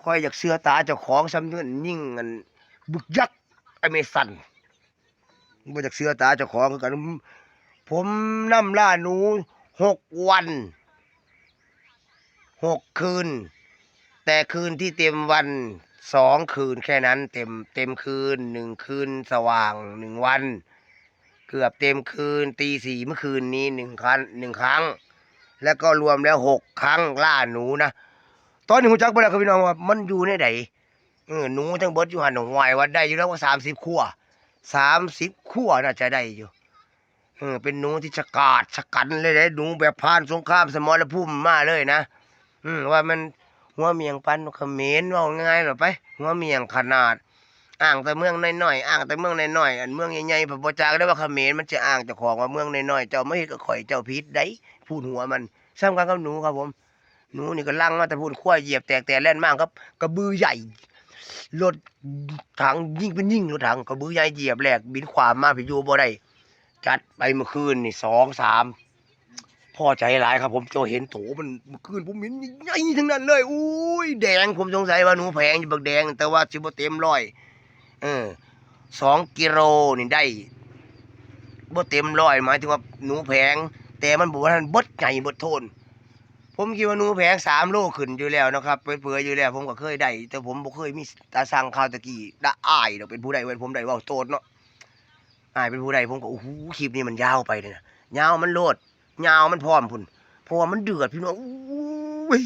ค่อยอยากเสื้อตาเจ้าของซ้ำนั่นยิ่งอันบึกยักษ์อเมซอนบ่อยากเสื้อตาเจ้าของคือกันผมนำล่าหนู6 วัน6 คืนแต่คืนที่เต็มวัน2 คืนแค่นั้นเต็มคืน1 คืนสว่าง1 วันเกือบเต็มคืนตี 4เมื่อคืนนี้1 ครั้งแล้วก็รวมแล้ว6 ครั้งล่าหนูนะตอนนี้หูจักบ่แล้วครับพี่น้องว่ามันอยู่ในใดหนูทั้งเบิดอยู่หันหนองหวายว่าได้อยู่แล้วว่า30 ขั้วน่าจะได้อยู่เป็นหนูที่ฉกาจฉกันเลยได้หนูแบบผ่านสงครามสมรภูมิมาเลยนะว่ามันหัวเมียงปันเขมรว่าง่ายหรอไปหัวเมียงขนาดอ้างแต่เมืองน้อยๆอ้างแต่เมืองน้อยๆอันเมืองใหญ่ๆพระบ่จักได้ว่าเขมรมันจะอ้างเจ้าของว่าเมืองน้อยๆเจ้าไม่เฮ็ดกับข่อยเจ้าผิดได้พูดหัวมันสำคัญกับหนูครับผมหนูนี่ก็ลังมาแต่พูดขั้วเหยียบแตกแต่แล่นมากครับกระบือใหญ่รถถังยิ่งเป็นยิ่งรถถังกระบือใหญ่เหยียบแหลกบินขวามมาพี่อยู่บ่ได้จัดไปเมื่อคืนนี่2-3พอใจหลายครับผมเจ้าเห็นโถมันเมื่อคืนผมเห็นใหญ่ทั้งนั้นเลยอุ้ยแดงผมสงสัยว่าหนูแพงอยู่บักแดงแต่ว่าสิบ่เต็ม1002 กิโลนี่ได้บ่เต็ม100หมายถึงว่าหนูแพงแต่มันบ่ว่าท่านบดใหญ่บดโทนผมคิดว่าหนูแพง3 โลขึ้นอยู่แล้วนะครับเปื่อยๆอยู่แล้วผมก็เคยได้แต่ผมบ่เคยมีตาสั่งข้าวตะกี้ดะอ้ายดอกเป็นผู้ใดเว้นผมได้เว้าโตดเนาะอ้ายเป็นผู้ใดผมก็โอ้โหคลิปนี้มันยาวไปเลยนะยาวมันโลดยาวมันพร้อมพุ่นเพราะว่ามันเดือดพี่น้องอุ้ย